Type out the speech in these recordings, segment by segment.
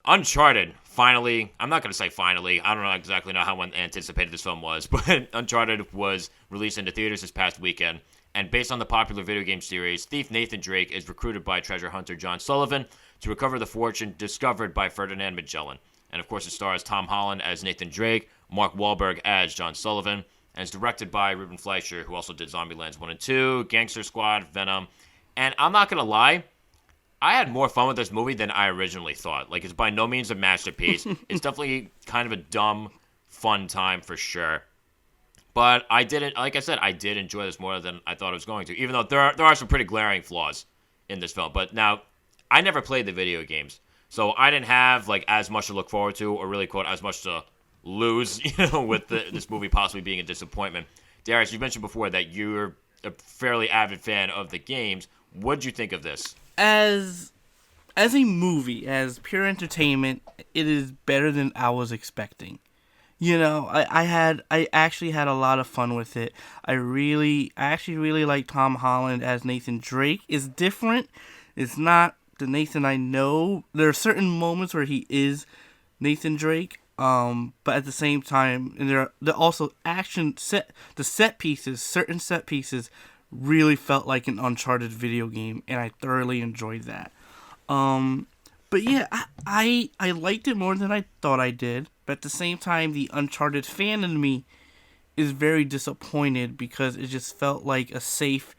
Uncharted, finally, I'm not going to say finally, I don't know exactly how anticipated this film was, but Uncharted was released into theaters this past weekend, and based on the popular video game series, thief Nathan Drake is recruited by treasure hunter John Sullivan to recover the fortune discovered by Ferdinand Magellan. And of course, it stars Tom Holland as Nathan Drake, Mark Wahlberg as John Sullivan, and it's directed by Ruben Fleischer, who also did Zombielands 1 and 2, Gangster Squad, Venom. And I'm not going to lie, I had more fun with this movie than I originally thought. Like, it's by no means a masterpiece. It's definitely kind of a dumb, fun time for sure. But I did enjoy this more than I thought I was going to, even though there are some pretty glaring flaws in this film. But now, I never played the video games, so I didn't have, like, as much to look forward to, or really, quote, as much to lose, with this movie possibly being a disappointment. Darius, you mentioned before that you're a fairly avid fan of the games. What'd you think of this? As a movie, as pure entertainment, it is better than I was expecting. I actually had a lot of fun with it. I actually really like Tom Holland as Nathan Drake. It's different. It's not the Nathan I know. There are certain moments where he is Nathan Drake, but at the same time, and there are also certain set pieces really felt like an Uncharted video game, and I thoroughly enjoyed that. But yeah, I liked it more than I thought I did. But at the same time, the Uncharted fan in me is very disappointed because it just felt like a safe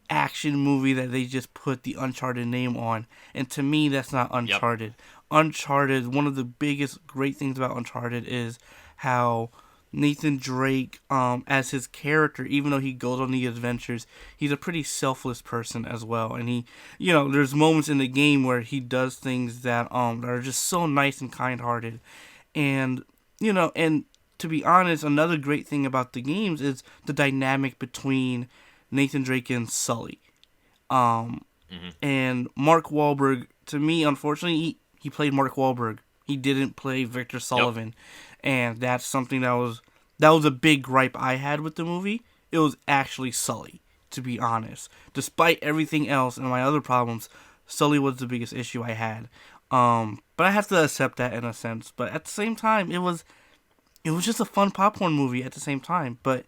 action movie that they just put the Uncharted name on. And to me, that's not Uncharted. Yep. Uncharted, one of the biggest great things about Uncharted is how Nathan Drake, as his character, even though he goes on the adventures, he's a pretty selfless person as well. And he, there's moments in the game where he does things that are just so nice and kind-hearted. And, and to be honest, another great thing about the games is the dynamic between Nathan Drake and Sully. And Mark Wahlberg, to me, unfortunately, he played Mark Wahlberg. He didn't play Victor Sullivan. Yep. And that's something that was a big gripe I had with the movie. It was actually Sully, to be honest. Despite everything else and my other problems, Sully was the biggest issue I had. But I have to accept that in a sense. But at the same time, it was just a fun popcorn movie at the same time. But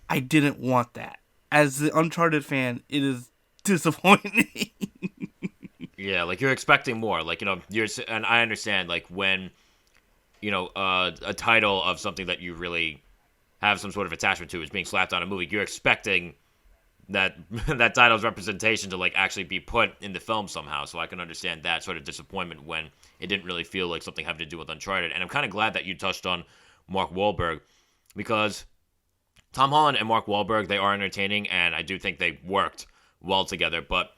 I didn't want that. As the Uncharted fan, it is disappointing. Yeah, like, you're expecting more. Like, and I understand, like, when, a title of something that you really have some sort of attachment to is being slapped on a movie, you're expecting that title's representation to, like, actually be put in the film somehow. So I can understand that sort of disappointment when it didn't really feel like something having to do with Uncharted. And I'm kind of glad that you touched on Mark Wahlberg, because Tom Holland and Mark Wahlberg, they are entertaining, and I do think they worked well together. But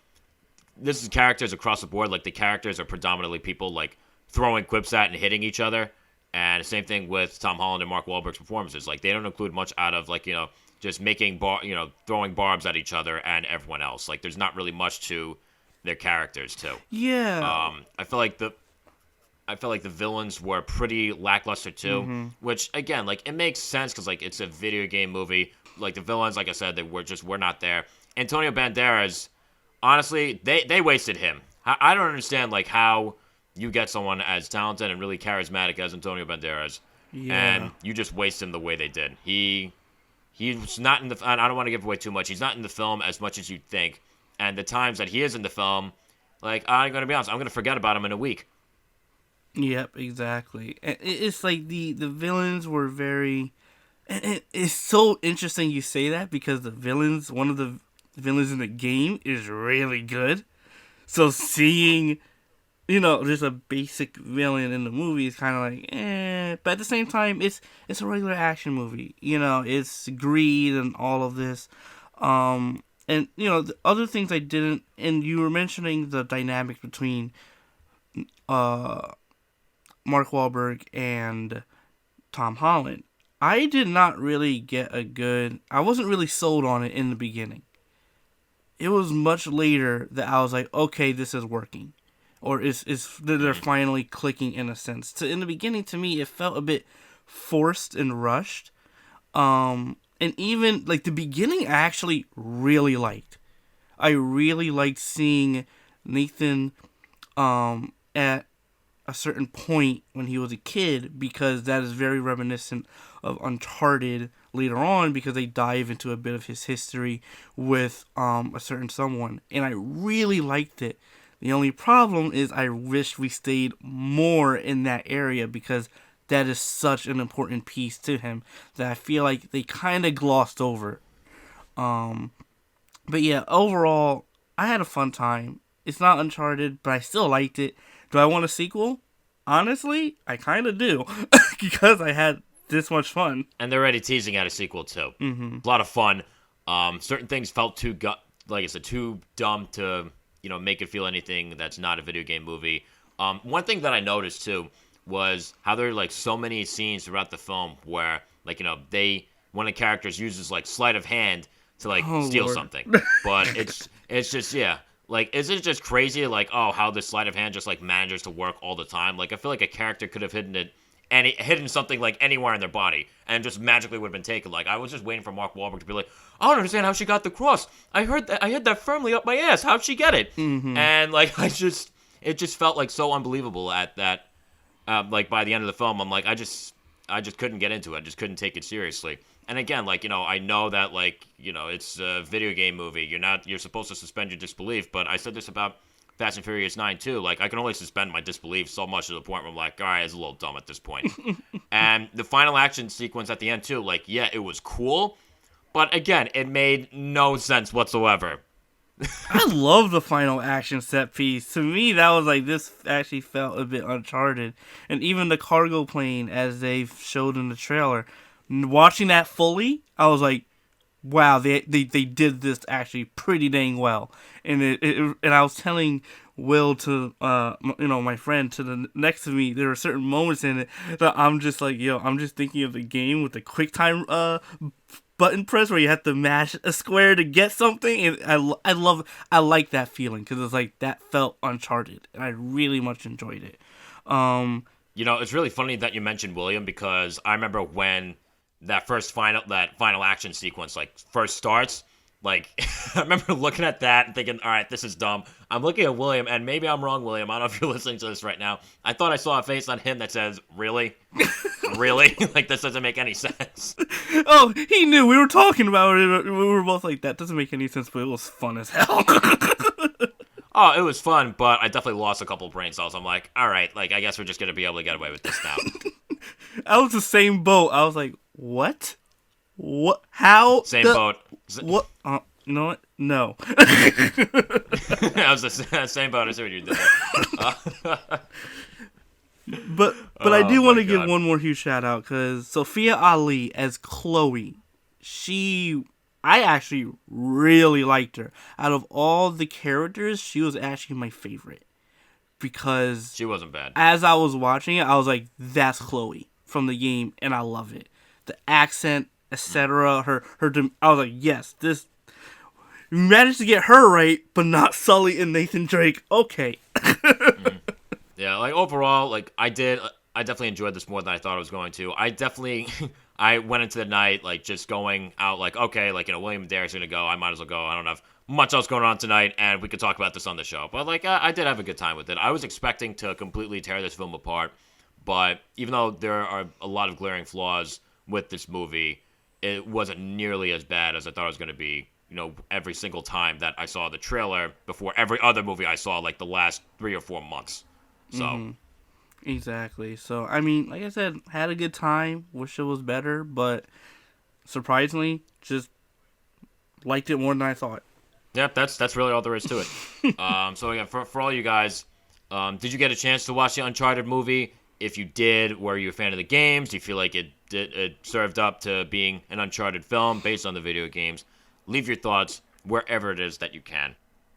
this is characters across the board. Like, the characters are predominantly people, like, throwing quips at and hitting each other. And the same thing with Tom Holland and Mark Wahlberg's performances. Like, they don't include much out of, like, just making throwing barbs at each other and everyone else. Like, there's not really much to their characters too. Yeah. I feel like the villains were pretty lackluster too, which, again, like, it makes sense because, like, it's a video game movie. Like, the villains, like I said, they were not there. Antonio Banderas, honestly, they wasted him. I don't understand, like, how you get someone as talented and really charismatic as Antonio Banderas, and you just waste him the way they did. He's not in the. I don't want to give away too much. He's not in the film as much as you'd think, and the times that he is in the film, like, I'm gonna be honest, I'm gonna forget about him in a week. Yep, exactly. It's like the villains were very. And it's so interesting you say that because one of the villains in the game is really good. So seeing, just a basic villain in the movie is kind of like, eh. But at the same time, it's a regular action movie. It's greed and all of this. And, the other things I didn't, and you were mentioning the dynamic between Mark Wahlberg and Tom Holland. I did not really I wasn't really sold on it in the beginning. It was much later that I was like, okay, this is working. Or they're finally clicking in a sense. In the beginning, to me, it felt a bit forced and rushed. And even, like, the beginning I actually really liked. I really liked seeing Nathan a certain point when he was a kid, because that is very reminiscent of Uncharted later on, because they dive into a bit of his history with a certain someone, and I really liked it. The only problem is I wish we stayed more in that area, because that is such an important piece to him that I feel like they kind of glossed over. But yeah, overall, I had a fun time. It's not Uncharted, but I still liked it. Do I want a sequel? Honestly, I kind of do, because I had this much fun. And they're already teasing out a sequel too. Mm-hmm. A lot of fun. Certain things felt like I said, too dumb to make it feel anything that's not a video game movie. One thing that I noticed too was how there are like so many scenes throughout the film where like one of the characters uses like sleight of hand to like steal Lord. something, but it's just like, is it just crazy like, oh, how the sleight of hand just like manages to work all the time? Like, I feel like a character could have hidden something like anywhere in their body and just magically would have been taken. Like, I was just waiting for Mark Wahlberg to be like, I don't understand how she got the cross. I hid that firmly up my ass. How'd she get it? Mm-hmm. And like, it just felt like so unbelievable at that. Like by the end of the film, I'm like, I just couldn't get into it. I just couldn't take it seriously. And again, like, I know that like, it's a video game movie. You're supposed to suspend your disbelief. But I said this about Fast and Furious 9 too. Like, I can only suspend my disbelief so much to the point where I'm like, all right, it's a little dumb at this point. And the final action sequence at the end too, like, yeah, it was cool. But again, it made no sense whatsoever. I love the final action set piece. To me, that was like, this actually felt a bit Uncharted. And even the cargo plane, as they showed in the trailer, watching that fully, I was like, wow, they did this actually pretty dang well. And and I was telling Will to my friend to the next to me, there were certain moments in it that I'm just like, I'm just thinking of the game with the quick time button press where you have to mash a square to get something, and I like that feeling, because it's like, that felt Uncharted, and I really much enjoyed it. It's really funny that you mentioned William, because I remember when that final action sequence like first starts, like I remember looking at that and thinking, all right, this is dumb. I'm looking at William, and maybe I'm wrong, William, I don't know if you're listening to this right now. I thought I saw a face on him that says, really? Really? Like, this doesn't make any sense. Oh, he knew we were talking about it. We were both like, that doesn't make any sense, but it was fun as hell. Oh, it was fun, but I definitely lost a couple brain cells. I'm like, all right, like, I guess we're just going to be able to get away with this now. I was the same boat. I was like, what? What? How? Same boat. What? You know what? No. I was the same boat. I see what you did there. But I do want to give one more huge shout out, because Sophia Ali as Chloe, I actually really liked her. Out of all the characters, she was actually my favorite, because she wasn't bad. As I was watching it, I was like, that's Chloe from the game, and I love it. The accent, etc. I was like, yes, this. You managed to get her right, but not Sully and Nathan Drake. Okay. Yeah, like overall, like I definitely enjoyed this more than I thought I was going to. I went into the night like just going out like, okay, like William and Darius are gonna go. I might as well go. I don't have much else going on tonight, and we could talk about this on the show. But like I did have a good time with it. I was expecting to completely tear this film apart, but even though there are a lot of glaring flaws with this movie, it wasn't nearly as bad as I thought it was gonna be. Every single time that I saw the trailer before every other movie I saw, like the last 3 or 4 months. So. Mm-hmm. Exactly. So, I mean, like I said, had a good time. Wish it was better, but surprisingly, just liked it more than I thought. Yep, that's really all there is to it. So again, for all you guys, did you get a chance to watch the Uncharted movie? If you did, were you a fan of the games? Do you feel like it served up to being an Uncharted film based on the video games? Leave your thoughts wherever it is that you can.